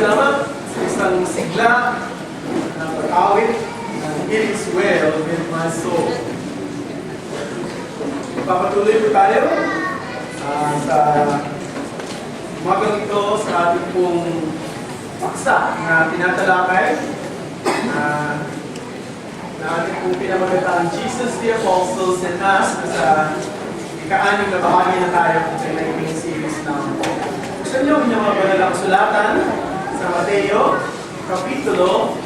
salamat sa isang sigla ng pag-awit ng It Is Well With My Soul. Papatuloy po tayo sa umagang ito sa ating pong paksa na tinatalakay na ating pong pinamagataan Jesus the Apostles and Us sa ika-anim na bahagi na tayo sa naging series ng gusto niyo inyong mga banalang sulatan sa Mateo Kapitulo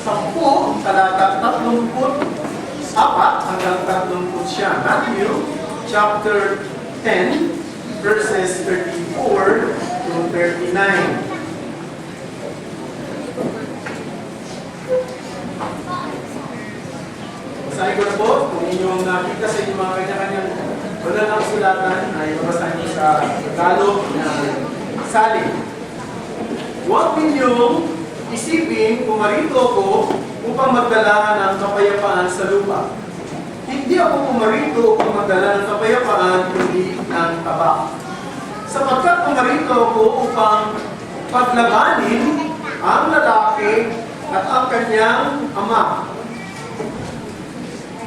10, talata 34 hanggang 39. Matthew chapter 10, verses 34 to 39. Basahin ko na po, kung inyong nakita sa inyong mga kanya-kanyang banalang sulatan ay mabasahin niyo sa Tagalog na salin. Huwag ninyong isipin pumarito ako upang magdala ng kapayapaan sa lupa. Hindi ako pumarito upang magdala ng kapayapaan, kundi ng tabak. Sapagkat pumarito ako upang paglabanin ang lalaki at ang kanyang ama,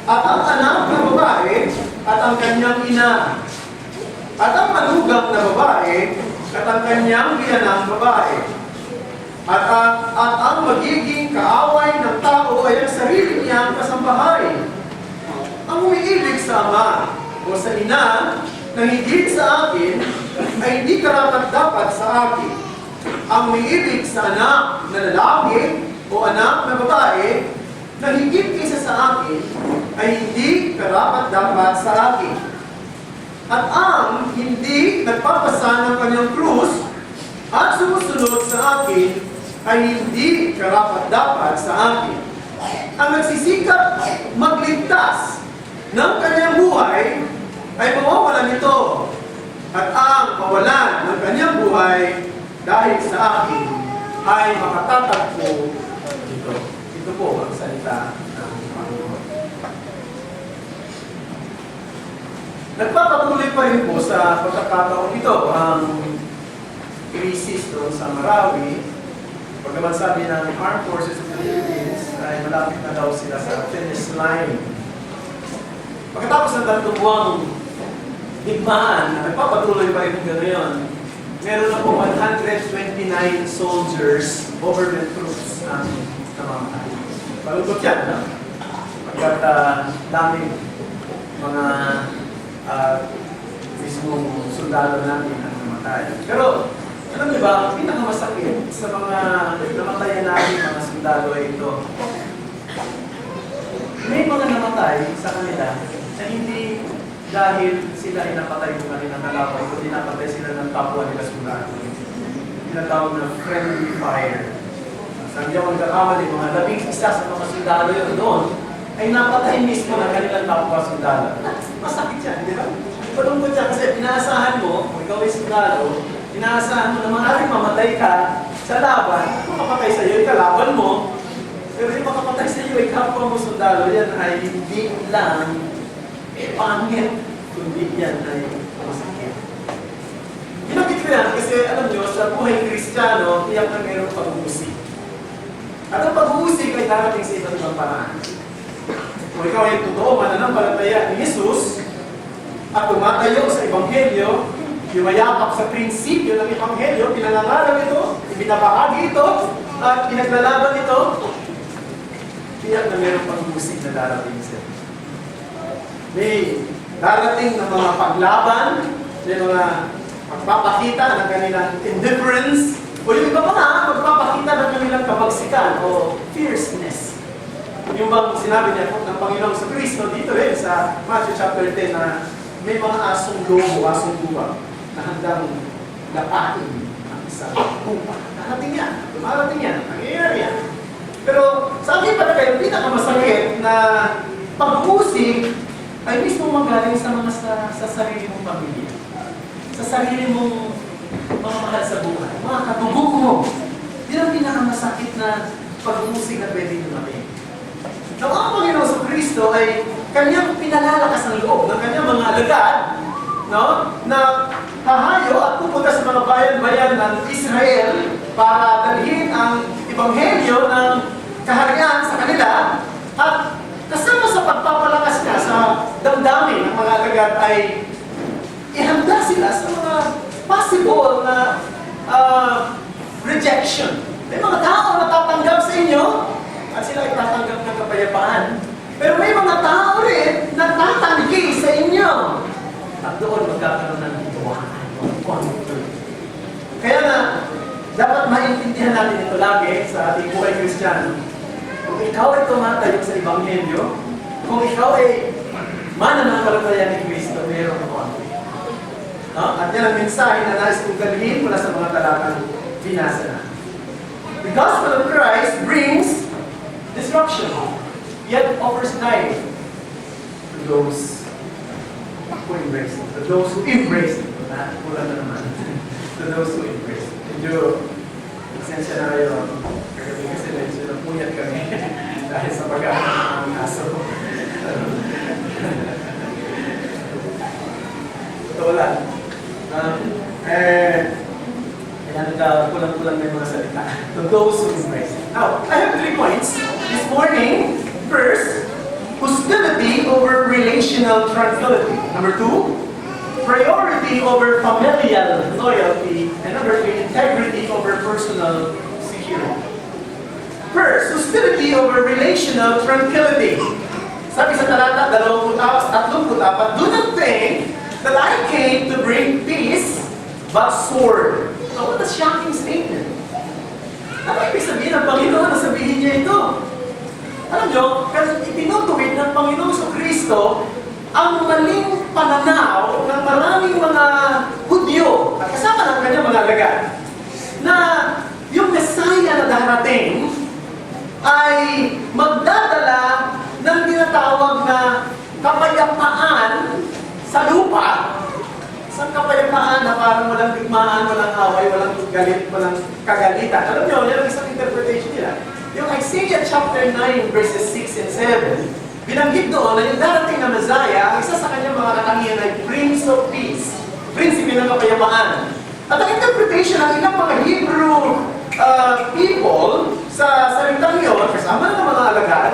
at ang anak na babae at ang kanyang ina, at ang manugang na babae at ang kanyang biyanang babae. At ang magiging kaaway ng tao ay ang sarili niyang kasambahay. Ang umiibig sa ama o sa ina na higit sa akin ay hindi karapat-dapat sa akin. Ang umiibig sa anak na lalaki o anak na babae na higit kaysa sa akin ay hindi karapat-dapat sa akin. At ang hindi nagpapasa ng kanyang krus at sumusunod sa akin ay hindi karapat-dapat sa akin. Ang nagsisikap magligtas ng kanyang buhay ay mawawalan nito. At ang mawalan ng kanyang buhay dahil sa akin ay makatatagpo dito. Ito po ang salita ng Panginoon. Nagpapatuloy pa rin po sa pagkakataon ito ang krisis doon sa Marawi. Pagkaman sabi ng Armed Forces of the Philippines ay malapit na daw sila sa finish line. Pagkatapos ng 3 buwang digmaan na nagpapatuloy pa rin gano'n, meron na po 129 soldiers, government troops ang namamatay. Malungkot yan, no? Pagkat daming mga mismong sundalo natin ang namatay. Pero, alam niyo ba, ang pinakamasakit sa mga namatayan natin mga sundalo ay ito. May mga namatay sa kanila na hindi dahil sila ay napatay ng kanilang kalaban, kundi napatay sila ng kapwa nila sundalo. Tinatawag na friendly fire. Sa hindi ako nagkakamali, mga 11 sa mga sundalo yun doon ay napatay mismo ng kanilang kapwa sundalo. Masakit yan, di ba? Palungkot yan kasi pinaasahan mo, kung ikaw ay sundalo, inaasahan mo na maaaring mamatay ka sa laban, makapatay sa iyo, ikalaban mo. Pero yung makapatay sa iyo, ikapwa mo sundalo, yan ay hindi lang pangit, kundi yan ay masakit. Ginagit ko yan kasi alam nyo, sa buhay Kristiyano, tiyak na mayroong pag-uusig. At ang pag-uusig ay darating sa iba't ibang paraan. Kung ikaw ay totoo, mananampalataya ni Jesus, at tumatayo sa Ebanghelyo, yumayakap sa prinsipyo ng Ebanghelyo, pinangangaral ito, ibinabahagi ito, at pinaglalaban ito, tiyak na mayroong pag-uusig na darating siya. May darating na mga paglaban, may mga magpapakita ng kanilang indifference, o yung iba pa nga, magpapakita ng kanilang kabagsikan o fierceness. Yung bang sinabi niya ng Panginoong sa Kristo dito sa Matthew chapter 10 na may mga asong lobo, asong buwag na handang lapain ang isang lupa. Darating yan, dumarating yan, nangyayari yan. Pero sa akin pala kayo, pinakamasakit na pag-uusig ay mismo magaling sa mga sa sarili mong pamilya. Sa sarili mong mga mahal sa buhay, mga katugo mo. Yan ang pinakamasakit na pag-uusig na pwede dumating. Ang Panginoon sa Kristo ay kanyang pinalalakas ng loob ng kanyang mga alagad, no? Na hahayo at pupunta sa mga bayan-bayan ng Israel para dalhin ang ebanghelyo ng kaharian sa kanila at kasama sa pagpapalakas niya sa damdamin ng mga alagad ay ihanda sila sa mga possible na rejection. May mga tao na tatanggap sa inyo at sila ay tatanggap ng kapayapaan. Pero may mga tao rin na tatanggi sa inyo. At doon magkakaroon ng ituwanan. Kaya na, dapat maintindihan natin ito lagi sa ating buhay Kristiyano. Kung ikaw ay tumatayo sa Ebanghelyo, kung ikaw ay mananampalataya ni Kristo, mayroon ako. At yan ang mensahe na nais kong dalhin mula sa mga talatang binasa na. The gospel of Christ brings destruction, yet offers life to those who embrace it. To those who embrace it. Kulang na naman. To those who embrace it. Medyo, pasensya na kayo. Kasi medyo napuyat kami dahil sa pag-aaral ng aso. Totoo lang. Kulang-kulang may mga salita. To those who embrace it. Now, I have 3 points this morning. First, hostility over relational tranquility. Number 2, priority over familial loyalty. And number 3, integrity over personal security. First, hostility over relational tranquility. Sabi sa talata 34, do not think that I came to bring peace but sword. So what a shocking statement. Ano ibig sabihin ng Panginoon na sabihin niya ito? Alam nyo, kasi itinutuwid ng Panginoon sa Kristo ang maling pananaw ng maraming mga Hudyo at kasama ng kanyang mga alagad na yung Messiah na darating ay magdadala ng tinatawag na kapayapaan sa lupa. Isang kapayapaan na parang walang digmaan, walang away, walang galit, walang kagalitan. Alam nyo, yan ang isang interpretation nila. Yung Isaiah chapter 9 verses 6 and 7, binanggit doon na yung darating na Messiah, ang isa sa kanyang mga katangian ay Prince of Peace, prinsipe ng kapayapaan. At ang interpretation ng ilang mga Hebrew people sa salitang yun, kasama ng mga alagad,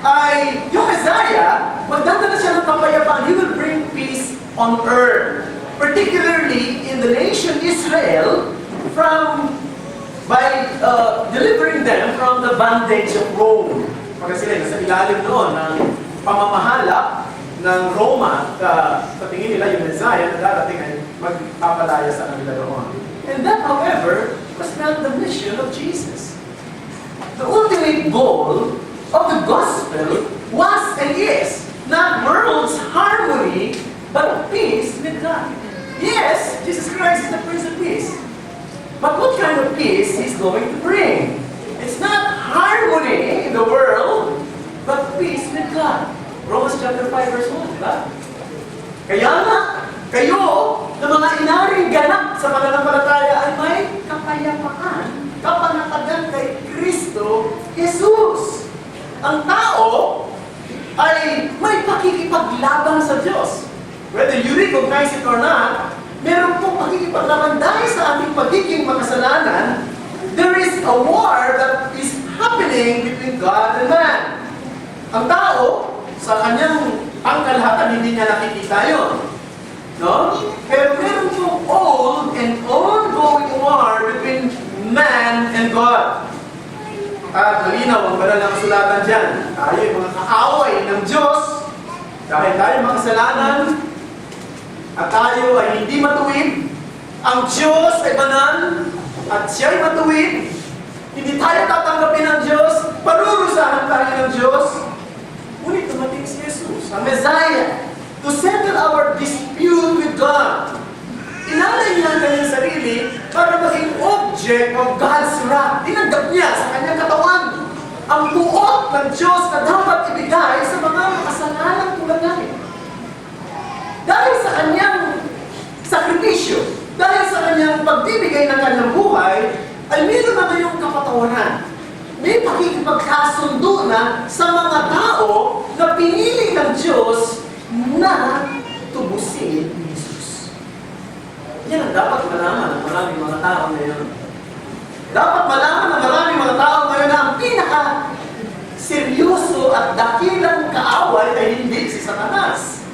ay yung Messiah, magdadala siya ng kapayapaan. He will bring peace on earth. Particularly in the nation Israel, by delivering them from the bondage of Rome. Pagka sila nasa ilalim noon ng pamamahala ng Roma, sa tingin nila yung Messiah na darating ay magpapalaya sa kanila doon. And that, however, was not the mission of Jesus. The ultimate goal of the gospel was and is not world's harmony, but peace with God. Yes, Jesus Christ is the Prince of Peace. But what kind of peace He's going to bring? It's not harmony in the world, but peace with God. Romans chapter 5 verse 1, di ba? Kaya nga, kayo, na mga inaring ganap sa pananampalataya ay may kapayapaan, kapanatagan kay Kristo Jesus. Ang tao ay may pakikipaglaban sa Diyos. Whether you recognize it or not, meron pong pakikipaglaban dahil sa ating pagiging makasalanan. There is a war that is happening between God and man. Ang tao, sa kanyang pangkalahatan, hindi niya nakikita yun. No? Pero meron pong old and ongoing war between man and God. At malinaw ang banal ng kasulatan dyan. Tayo ay mga kaaway ng Diyos dahil tayo makasalanan at tayo ay hindi matuwid. Ang Diyos ay banal at siya ay matuwid. Hindi tayo tatanggapin ng Diyos. Parurusahan tayo ng Diyos. Ngunit dumating si Jesus, ang Messiah, to settle our dispute with God. Inalay niya ang kanyang sarili para maging object of God's wrath. Tinanggap niya sa kanyang katawan ang buot ng Diyos na dapat ibigay sa mga makasalanan tulad natin. Dahil sa kanyang sakripisyo, dahil sa kanyang pagbibigay ng kanyang buhay, ay meron na ngayong kapatawaran. May pakikipagkasundo na sa mga tao na pinili ng Diyos na tubusin ni Jesus. Yan ang dapat malaman ng maraming mga tao ngayon. Dapat malaman ng maraming mga tao ngayon na ang pinaka-seryoso at dakilang kaaway ay hindi si Satanas.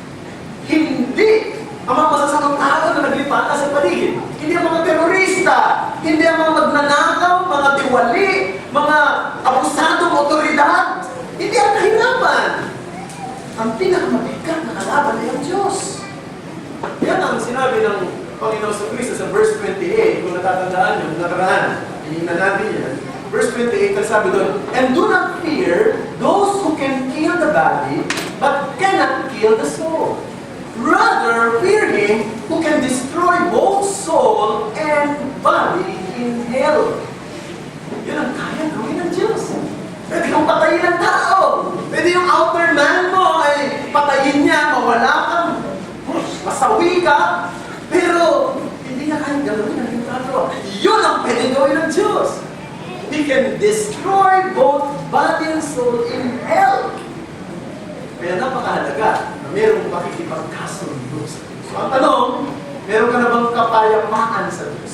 Hindi ang mga masasamang tao na naglipata sa paligid. Hindi ang mga terorista. Hindi ang mga magnanakaw, mga tiwali, mga abusadong otoridad. Hindi ang kahirapan. Ang pinakamabigat na kalaban ay ang Diyos. Yan ang sinabi ng Panginoon sa Kristo sa verse 28. Kung natatandaan nyo, nakaraan, hinihina natin yan. Verse 28, ang sabi doon, "And do not fear those who can kill the body, but cannot kill the soul. Rather, fear Him who can destroy both soul and body in hell." Yun ang kaya gawin ng Diyos. Pwede kang patayin ng tao. Pwede yung outer man mo ay patayin niya, mawala kang, masawi ka. Pero, hindi niya kaya gawin ng yung tao. Yun ang pwede gawin ng Diyos. He can destroy both body and soul in hell. Kaya napakahalaga na mayroong pakikipagkasundo sa Diyos. So ang tanong, meron ka na bang kapayapaan sa Diyos?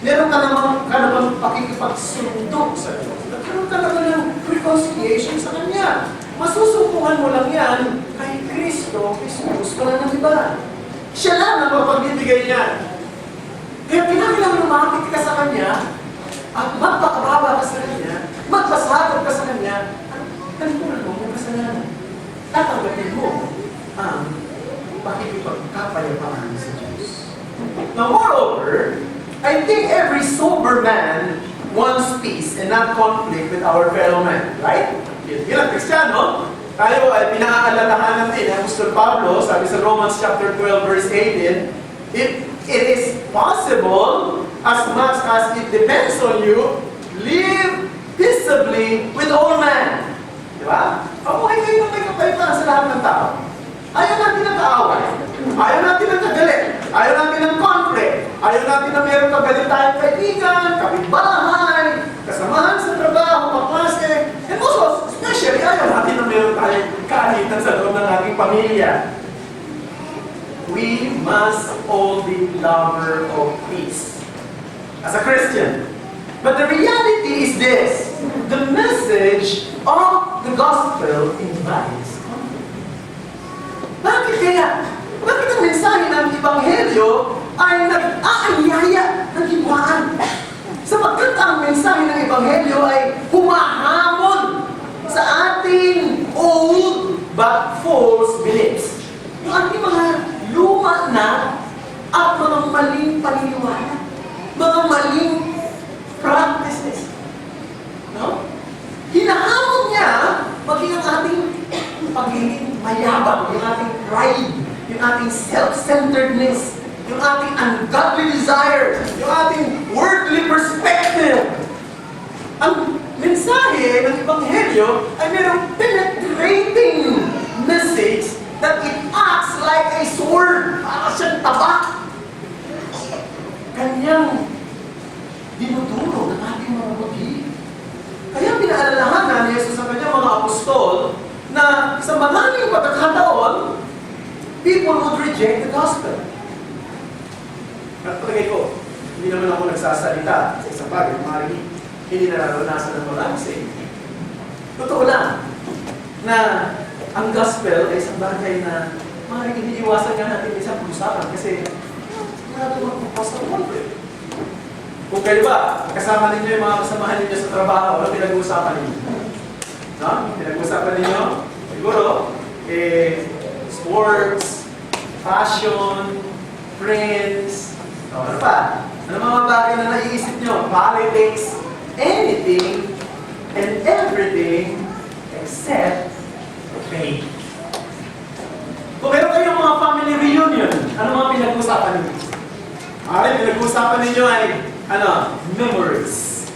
Meron ka na bang pakikipagsundo sa Diyos? Nagkaroon ka na ba ng reconciliation sa Kanya? Masusukuhan mo lang yan kay Kristo, Jesus, wala nang iba. Siya lang ang mapagbibigay niyan. Kaya pinakailangan lumapit ka sa Kanya at magpakababa ka sa Kanya, magpasakot ka sa Kanya, at tanpunan mo ang kasalanan. Tatanggapin mo ang pakikipagkapayapaan sa Diyos. Now, moreover, I think every sober man wants peace and not conflict with our fellow man. Right? Yun ang Kristiyano. Tayo ay pinakaalalahanan din ang Apostol Pablo, sabi sa Romans chapter 12, verse 18, if it is possible, as much as it depends on you, live peaceably with all men. Di ba? Pamuhay kayo ng may kapayapaan sa lahat ng tao. Ayaw natin ng kaaway. Ayaw natin ng kagalit. Ayaw natin ng conflict. Ayaw natin na mayroong kagalit tayong kaibigan, kapitbahay, kasamahan sa trabaho, kaklase. And also, especially, ayaw natin na mayroong tayong kaalitan sa loob ng ating pamilya. We must all be lover of peace as a Christian. But the reality is this: the message of the gospel invites conflict. Bakit kaya? Bakit ang mensahe ng Ebanghelyo ay nag-aanyaya ng himmaan? Sapagkat ang mensahe ng Ebanghelyo ay humahamon sa ating old but false beliefs. Yung ating mga luma na at mga maling paniniwala, mga maling practices. No? Hinahamon niya maging ang ating pagiging mayabang, yung ating pride, yung ating self-centeredness, yung ating ungodly desires, yung ating worldly perspective. Ang mensahe ng Ebanghelyo ay mayroong penetrating message that it acts like a sword, para siyang tabak. Kanyang dinuduro ng ating mga buti. Kaya pinaalalahanan ni Jesus sa kanyang mga apostol na sa maraming pagkakataon, people would reject the gospel. At palagay ko, hindi naman ako nagsasalita sa isang bagay, maaaring hindi nararanasan ng marami sa inyo. Totoo lang na ang gospel ay isang bagay na maaaring iniiwasan nga natin isang pag-usapan kasi wala naman magpapasa ng conflict. Kung kayo ba, kasama ninyo yung mga kasamahan ninyo sa trabaho, ano pinag-uusapan ninyo? No? Pinag-uusapan ninyo? Siguro, sports, fashion, friends, ano pa? Ano mga bagay na naiisip nyo? Politics, anything and everything except faith. Kung meron kayong mga family reunion, ano mga pinag-uusapan ninyo? Pinag-uusapan ninyo ay memories.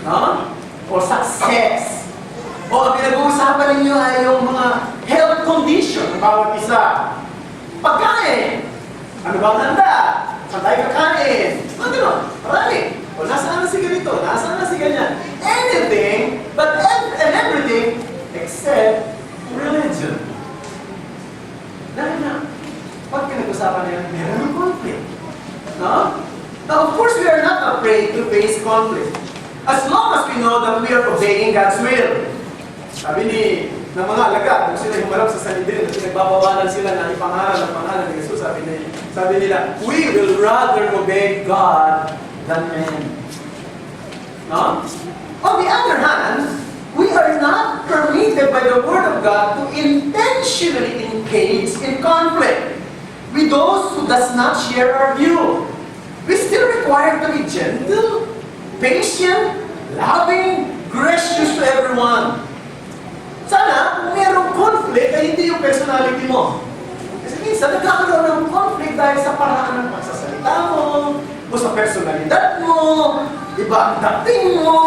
No? O success. O ang pinag-uusapan ninyo ay yung mga health condition ng bawat isa. Pagkain. Ano ba ang handa? Saan tayo kakain? Mga gano'n. Marami. O nasaan na si ganito? Nasaan na si ganyan? Anything, and everything, except religion. Dahil na, pag pinag-usapan na yan, meron ng conflict. No? Now, of course, we are not afraid to face conflict. As long as we know that we are obeying God's will. Sabi ng mga alagad, kung sila humarap sa Sanhedrin at pinagbabawalan sila na ipangaral ang pangalan ni Jesus, sabi nila, we will rather obey God than men. No? On the other hand, we are not permitted by the Word of God to intentionally engage in conflict with those who does not share our view. We still require to be gentle, patient, loving, gracious to everyone. Sana, kung mayroong conflict, ay hindi yung personality mo. Kasi minsan, nagkakaroon ng conflict dahil sa paraan ng pagsasalita mo, o sa personalidad mo, iba ang dating mo.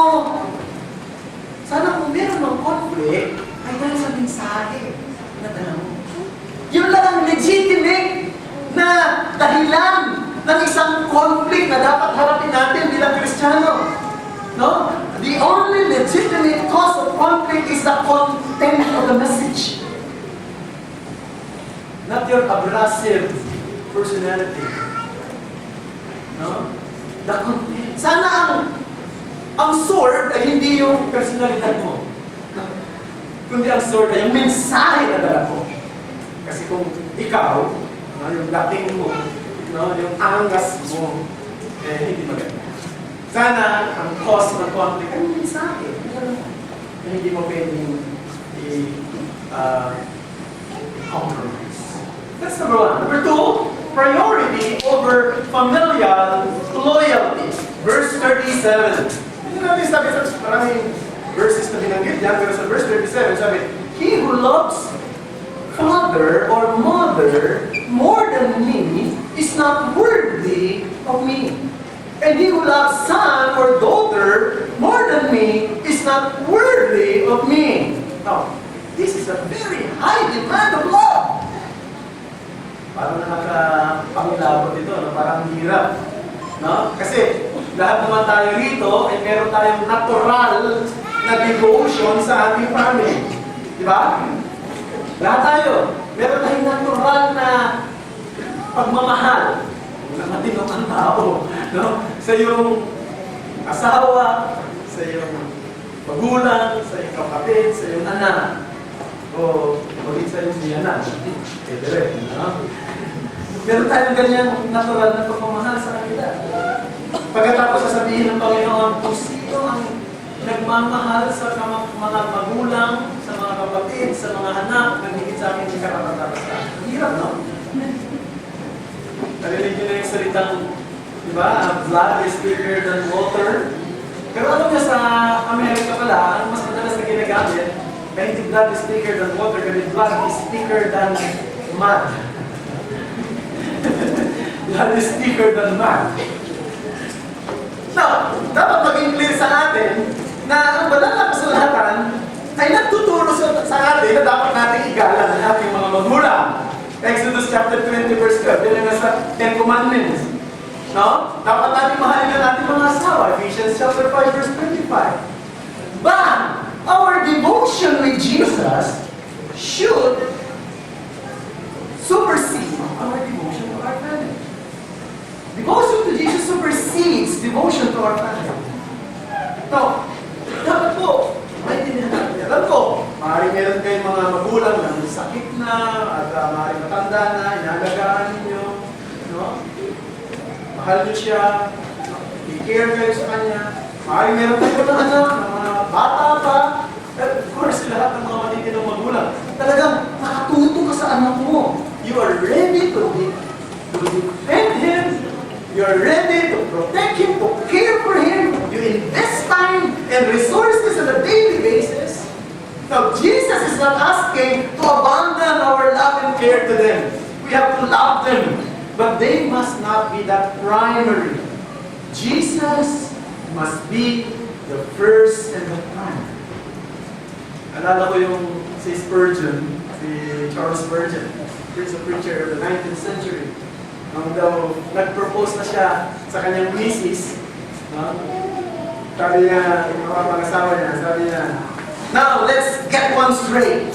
Sana kung meron ng conflict, ay dahil sa mensahe na dala mo. Yun lang ang legitimate na dahilan ng isang conflict na dapat harapin natin bilang Kristiyano. No? The only legitimate cause of conflict is the content of the message. Not your abrasive personality. No? The content. Sana ang sword ay hindi yung personalidad mo. Kundi ang sword ay yung mensahe na dala mo. Kasi kung ikaw, no, yung dating mo, no, yung angas mo, eh, hindi maganda. Sana ang cause ng conflict ay yung mensahe. Na hindi mo pwedeng compromise. That's number one. Number two, priority over familial loyalty. Verse 37. Hindi natin sabi sa maraming verses na binanggit yan, pero sa verse 37 sabi, he who loves father or mother more than me is not worthy of me. And he who loves son or daughter more than me is not worthy of me. Now, this is a very high demand of love. Parang nakapangilabot ito, no? Parang hirap. No? Kasi lahat naman tayo rito ay meron tayong natural na devotion sa ating family. Di ba? Lahat tayo. Meron tayong natural na pagmamahal. Matinong ang tao. No? Sa iyong asawa, sa iyong magulang, sa iyong kapatid, sa iyong anak. O ulit sa iyong siyanan. Dire, no? Meron tayong ganyan natural na pagmamahal sa kanila. Pagkatapos sasabihin ng Panginoon kung sino ang nagmamahal sa mga magulang, sa mga kapatid, sa mga anak, nagigit sa akin yung karapatan-karapatan. Ang hirap, no? Narinig nyo na yung salitang, di ba? Blood is thicker than water. Pero alam niya sa Amerika pala, ang mas madalas na ginagamit, kahit the blood is thicker than water, kahit blood is thicker than mud. Blood is thicker than mud. Now, dapat maging clear sa atin na ang banal na kasulatan ay nagtuturo sa atin na dapat natin igalang ang ating mga magulang. Exodus chapter 20 verse 12, yun na sa 10 Commandments. No? Dapat natin mahalin ang ating mga asawa. Ephesians chapter 5 verse 25. But our devotion with Jesus should supersede our devotion to our family. Devotion to Jesus supersedes devotion to our family. Now, dapat po, maintindihan natin. Alam ko, maaaring meron kayong mga magulang na may sakit na, at maaaring matanda na, inaalagaan ninyo, no? Mahal niyo siya, i-care kayo sa kanya. Maaaring meron kayong mga anak, mga bata pa, and of course, lahat ng mga matitinong magulang, talagang nakatuto ka sa anak mo. You are ready to defend him. You are ready to protect him, to care for him. You invest time and resources on a daily basis. Now, Jesus is not asking to abandon our love and care to them. We have to love them. But they must not be that primary. Jesus must be the first and the primary. Alala ko yung si Spurgeon, si Charles Spurgeon. He's a preacher of the 19th century. Nung daw nag-propose na siya sa kanyang misis, no? Sabi niya, yung mga pangasawa niya, sabi niya, now, let's get one straight.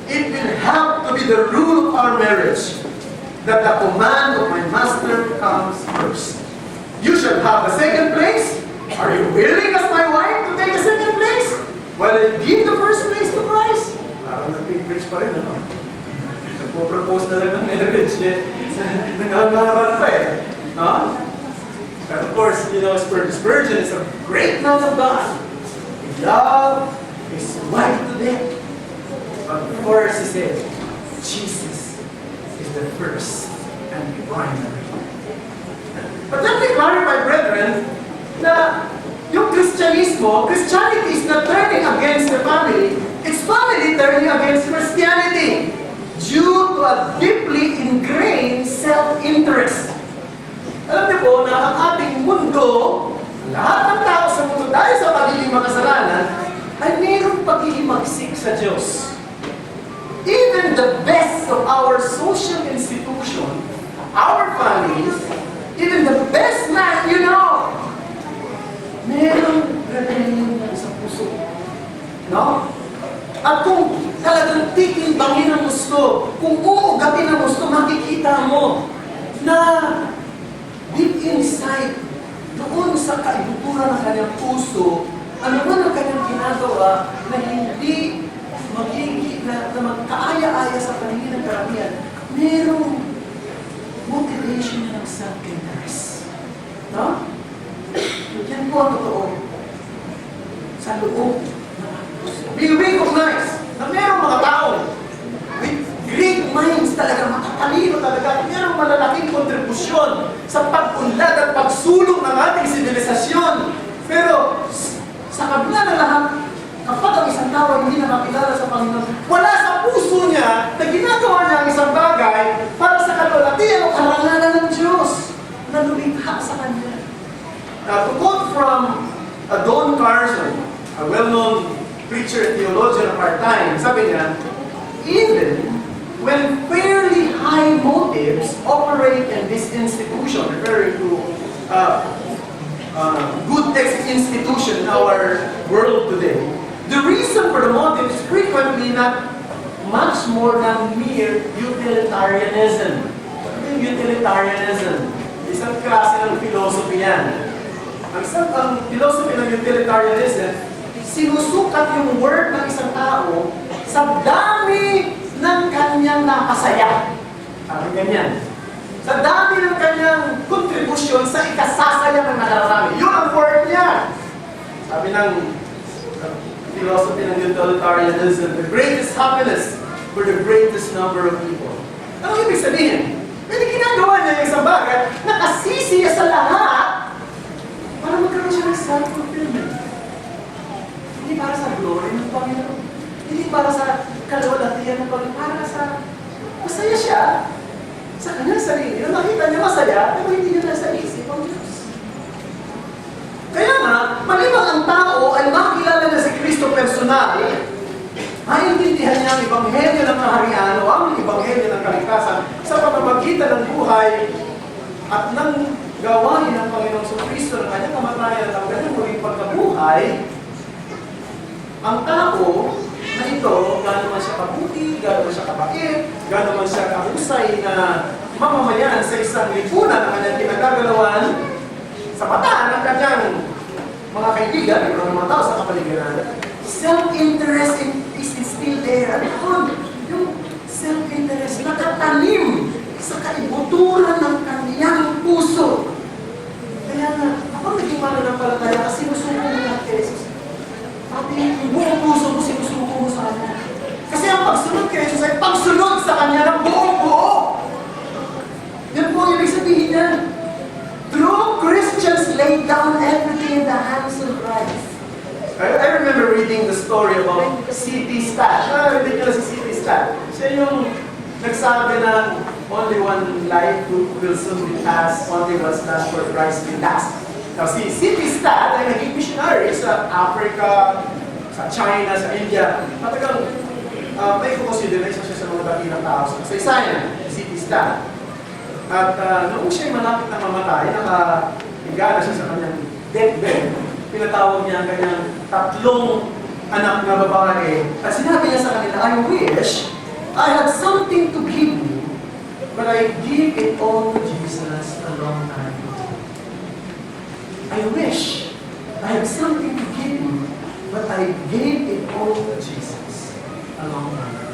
It will have to be the rule of our marriage that the command of my master comes first. You shall have the second place, Are you willing as my wife to take the second place? While I give the first place to Christ? Parang nag-preach pa rin, ano? Nagpo-propose na lang ng marriage, eh. Nangangaral pa eh. No? But of course, you know, Spurgeon is a great man of God. He loved his wife to death. But of course, he said, Jesus is the first and primary. But let me clarify, brethren, na yung Christianity is not turning against the family, it's family turning against Christianity due to a deeply ingrained self-interest. Alam niyo po na ang ating mundo, lahat ng tao sa mundo dahil sa pagiging makasalanan, ay mayroong paghihimagsik sa Diyos. Even the best of our social institution, our families, even the best man you know, merong rebellion sa puso. No? At kung talagang titimbangin ang gusto, kung uugatin ang gusto, makikita mo na deep inside, doon sa kaibuturan ng kanyang puso, ano man ang kanyang ginagawa na hindi na magkaaya-aya sa paningin ng karamihan, merong motivation ng self-interest. No? Yan po ang totoo. Sa loob ng puso. We recognize na merong mga tao with great minds talaga, makatalino talaga, merong malalaking kontribusyon sa pag-unlad at pagsulong ng ating sibilisasyon. Pero sa kabila ng lahat, kapag ang isang tao ay hindi nakakilala sa Panginoon, wala sa puso niya na ginagawa niya ang isang bagay para sa kalwalatian o karangalan ng Diyos na lumikha sa Kanya. Now, to quote from Don Carson, a well-known preacher and theologian of our time, sabi niya, even when fairly high motives operate in this institution, referring to good institution in our world today, the reason for the motive is frequently not much more than mere utilitarianism. Utilitarianism, isang klase ng philosophy yan. Ang philosophy ng utilitarianism, sinusukat yung worth ng isang tao sa dami ng kanyang napasaya. Sabi ganyan. Sa dami ng kanyang kontribusyon sa ikasasaya ng nakararami. Yun ang worth niya. Sabi ng philosophy ng utilitarianism, the greatest happiness for the greatest number of people. Ano ibig sabihin? Kasi ginagawa niya yung isang bagay, nakasisiya sa lahat para magkaroon siya ng self-fulfillment. Hindi para sa glory ng Panginoon. Hindi para sa kalawalatian ng Panginoon. Para sa masaya siya sa kanyang sarili. Nung nakita niya masaya, pero hindi niya nasa isip ang Diyos. Kaya nga, malibang ang tao ay makilala na si Kristo personal, maintindihan niya ang Ebanghelyo ng kaharian o ang Ebanghelyo ng kaligtasan sa pamamagitan ng buhay at ng gawain ng Panginoong Kristo ng kanyang kamatayan at ang kanyang muling pagkabuhay. Ang tao na ito, gano'n man siya kabuti, gano'n man siya kabait, gano'n man siya kahusay na mamamayan sa isang lipunan ng kanyang kinagagalawan, sa mata ng kanyang mga kaibigan, ng mga tao sa kapaligiran, self-interest is still there. Ano? Yung self-interest nakatanim sa kaibuturan ng kanyang puso. Kaya nga, ako naging mananampalataya kasi sinusuko mo ng Jesus. Pati yung buong puso mo, sinusuko mo sa Kanya. Kasi ang pagsunod kay Jesus ay pagsunod sa Kanya ng buong buo. Yan po ang ibig sabihin niya. True Christians lay down everything in the hands of Christ. I remember reading the story about C.T. Studd. Narinig niyo na si C.T. Studd. Siya yung nagsabi na only one life will soon be passed, only one's last for Christ will last. Now si C.T. Studd ay naging missionary sa Africa, sa China, sa India. Matagang may consideration siya sa mga dakilang tao sa kasaysayan, si C.T. Studd. At noong siya'y malapit na mamatay, nakahiga na siya sa kanyang deathbed, pinatawag niya ang kanyang 3 anak na babae. At sinabi niya sa kanila, I wish I had something to give you, but I give it all to Jesus a long time ago. I wish I have something to give you, but I gave it all to Jesus along the way.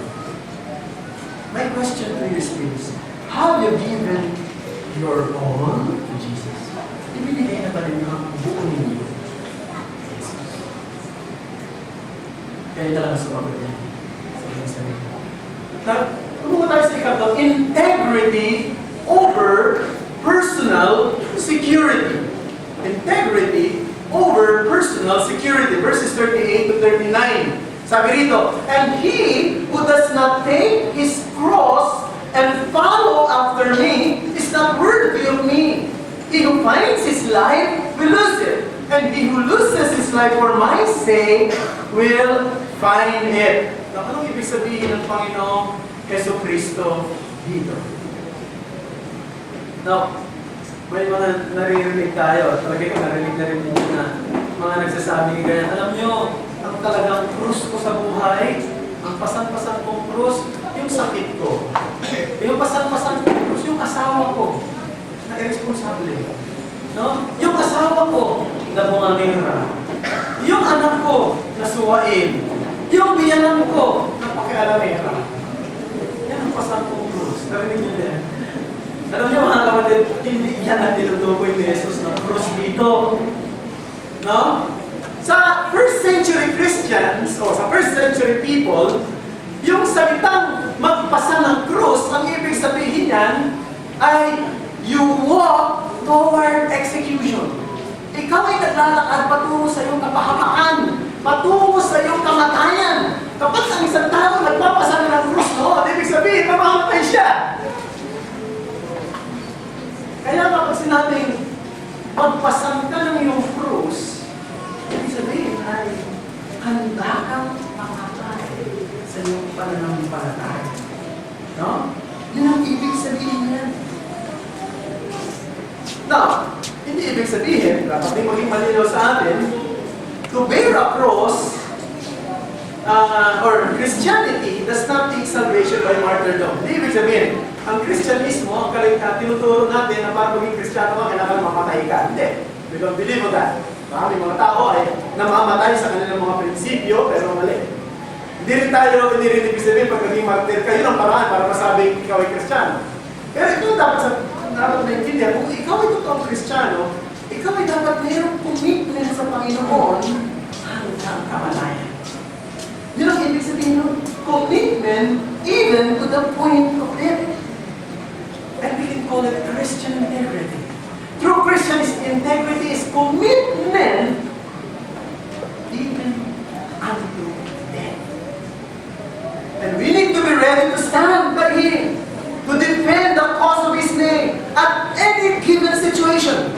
My question to you is this: have you given your all to Jesus? Ibinigay na ba ninyo ang buo ninyo? Jesus. Kaya talaga sumagot yan. Sa inyong sarili. Kung tayo sa ikatlo, integrity over personal security. Integrity over personal security. Verses 38 to 39. Sabi rito, and he who does not take his cross and follow after me is not worthy of me. He who finds his life will lose it, and he who loses his life for my sake will find it. Anong ibig sabihin ng Panginoong Yesu Cristo dito? Now, may mga naririnig tayo, talaga yung narinig na rin mo na mga nagsasabi ganyan, alam nyo, ang talagang krus ko sa buhay, ang pasan-pasan kong krus, yung sakit ko. Yung pasan-pasan kong krus, yung asawa ko, na irresponsable. No? Yung asawa ko, na bungamira. Yung anak ko, na suwain. Yung biyanan ko, na pakialamera. Yan ang pasan kong krus. Narinig nyo yan. Alam niyo mga kapatid, hindi yan ang tinutukoy ni Jesus ng krus dito. No? Sa first century Christians, o sa first century people, yung salitang magpasa ng krus, ang ibig sabihin yan ay you walk toward execution. Ikaw ay naglalakad patungo sa iyong kapahamakan, patungo sa iyong kamatayan. Kapag ang isang tao nagpapasa ng krus, no, ibig sabihin, mamamatay siya. Kaya kapag sinabing magpasan ka ng iyong krus, ibig sabihin ay handa kang mamatay sa iyong pananampalataya. No? Yun ang ibig sabihin niya. Now, hindi ibig sabihin, dapat din maging malinaw sa atin, to bear a cross or Christianity does not take salvation by martyrdom. Hindi ibig sabihin, ang Kristyanismo, ang tinuturo natin na para maging Kristiyano ka, kailangan mamatay ka. Hindi. We don't believe on that. May mga tao ay namamatay sa kanilang mga prinsipyo, pero mali. Hindi rin ibig sabihin, pag naging martyr ka, yun ang paraan para masabing ikaw ay Kristiyano. Pero ito dapat naintindihan, kung ikaw ay totoong Kristiyano, ikaw ay dapat mayroong commitment sa Panginoon hanggang kamalayan. Yun ang ibig sabihin ng commitment even to the point of death. And we can call it Christian integrity. True Christian integrity is commitment even unto death. And we need to be ready to stand by Him, to defend the cause of His name at any given situation.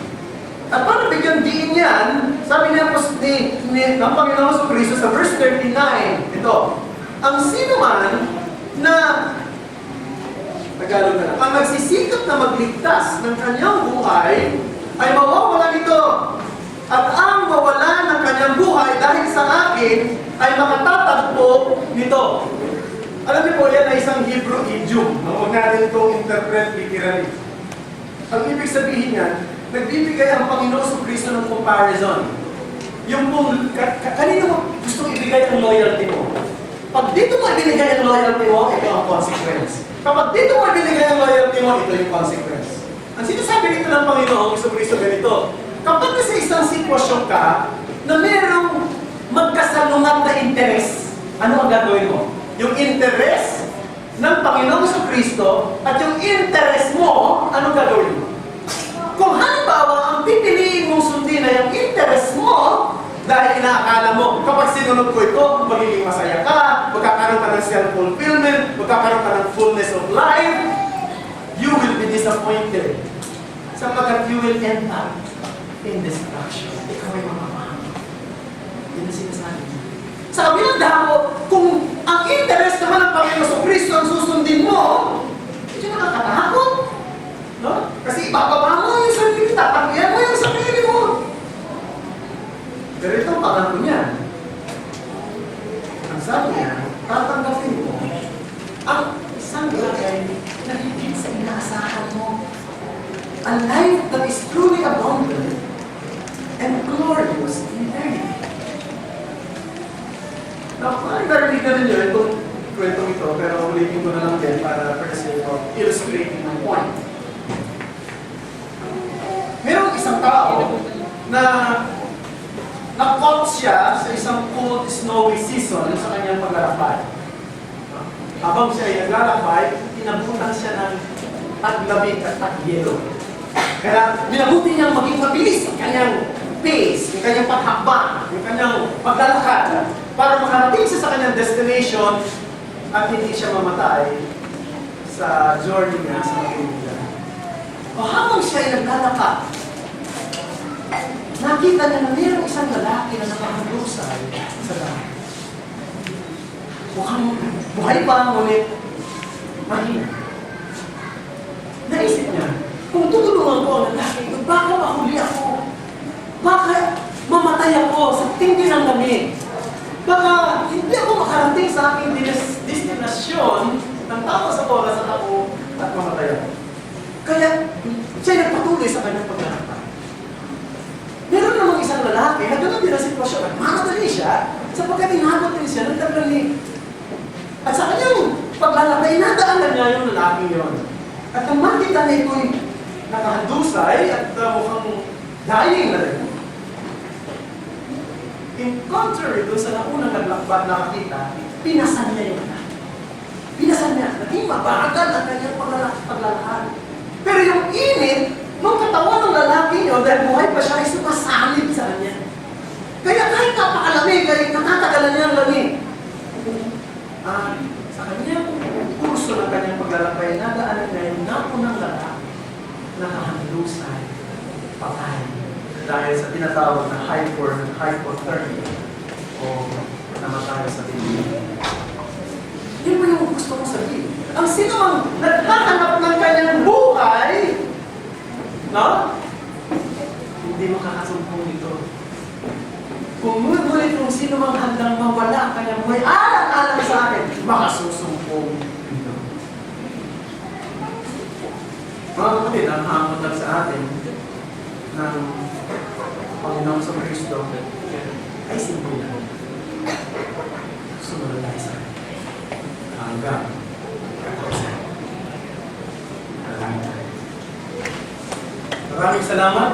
At para bigyan diin yan, sabi niya po ng Panginoon Kristo sa verse 39, ito, ang sino man na Tagalog na lang. Ang nagsisikap na magligtas ng kanyang buhay ay mawawala nito. At ang mawala ng kanyang buhay dahil sa akin ay makatatagpo nito. Alam niyo po, yan ay isang Hebrew idiom. Huwag natin itong interpret literally. Ang ibig sabihin niyan, nagbibigay ang Panginoon Kristo ng comparison. Yung kung kanino mo gustong ibigay ang loyalty mo. Pag dito mo ibinigay ang loyalty mo, ito ang consequence. Kapag dito mo ibinigay ang loyalty mo, ito yung consequence. Ang sinasabi dito ng Panginoong Kristo ganito, kapag nasa isang sitwasyon ka na mayroong magkasalungat na interes, ano ang gagawin mo? Yung interes ng Panginoong Kristo at yung interes mo, anong gagawin mo? Kung halimbawa, ang pipiliin mong sundin na yung interes mo, dahil inaakala mo, kapag sinunod ko ito, magiging masaya ka, magkakaroon ka ng self-fulfillment, magkakaroon ka ng fullness of life, you will be disappointed. Sapagkat you will end up in destruction. Ikaw ay mamamahal. Yun ang sinasabi. Sa kabilang dako, kung ang interest naman ng Panginoon Kristo ang susundin mo, hindi nakakatakot. No? Kasi ibababa mo yung sarili, tatakuyan mo yung sarili mo. Pero ito, pagano niya. Ang sabi niya, tatanggapin mo ang isang bagay na higit sa inaasahan mo. A life that is truly abundant and glorious in Narinig na rin yun, itong kwentong ito, pero ulitin ko na lang din para for the sake of illustrating my point. Merong isang tao na na-caught siya sa isang cold, snowy season sa kanyang paglalakbay. Habang siya ay naglalakbay, inabutan siya ng taglamig at tagyelo. Kaya minabuti niyang maging mabilis ang kanyang pace, yung kanyang paghakbang, yung kanyang paglalakad para makarating siya sa kanyang destination at hindi siya mamatay sa journey niya sa Maynila. O habang siya ay naglalakad, nakita niya na mayroong isang lalaki na nakahandusay sa langit. Mukhang buhay pa, ngunit mahina. Naisip niya, kung tutulungan ko ang lalaki ito, baka mahuli ako. Baka mamatay ako sa tindi ng lamig. Baka hindi ako makarating sa aking destinasyon ng tama sa oras at ako at mamatay ako. Kaya siya nagpatuloy sa kanyang paglalakbay. Meron namang isang lalaki na ganun din ang sitwasyon at mamatali siya sapagkat inabot din siya ng taglamig. At sa kanyang paglalakbay, nadaanan niya yung lalaki yon. At nang makita niya ito'y nakahandusay at mukhang dying na rin. In contrary doon sa naunang naglakbay nakakita, pinasan niya yung lalaki. Pinasan niya, naging mabagal ang kanyang paglalakad. Pero yung init, nung katawan ng lalaki yun, dahil buhay pa siya, ay sumasalib sa kanya. Kaya kahit napakalamig, ay natatagalan niya ang lamig. Sa kanyang kurso ng kanyang paglalakbay, nadaanan niya yung naunang lalaki, nakahandusay, patay. Dahil sa tinatawag na hypothermia o namatay sa tindi. Yun mo yung gusto kong sabihin. Ang sino ang naghahanap ng kanyang buhay, no? Hindi makakasumpong ito. Kung ngunit kung sino mang handang mawala ang kanyang buhay, alang-alang sa akin, makasusumpong ito. Mga kapatid, ang hamon lang sa atin ng Panginoon sa Kristo ay simple lang. Sumunod tayo sa akin. Hanggang katapusan. Maraming salamat.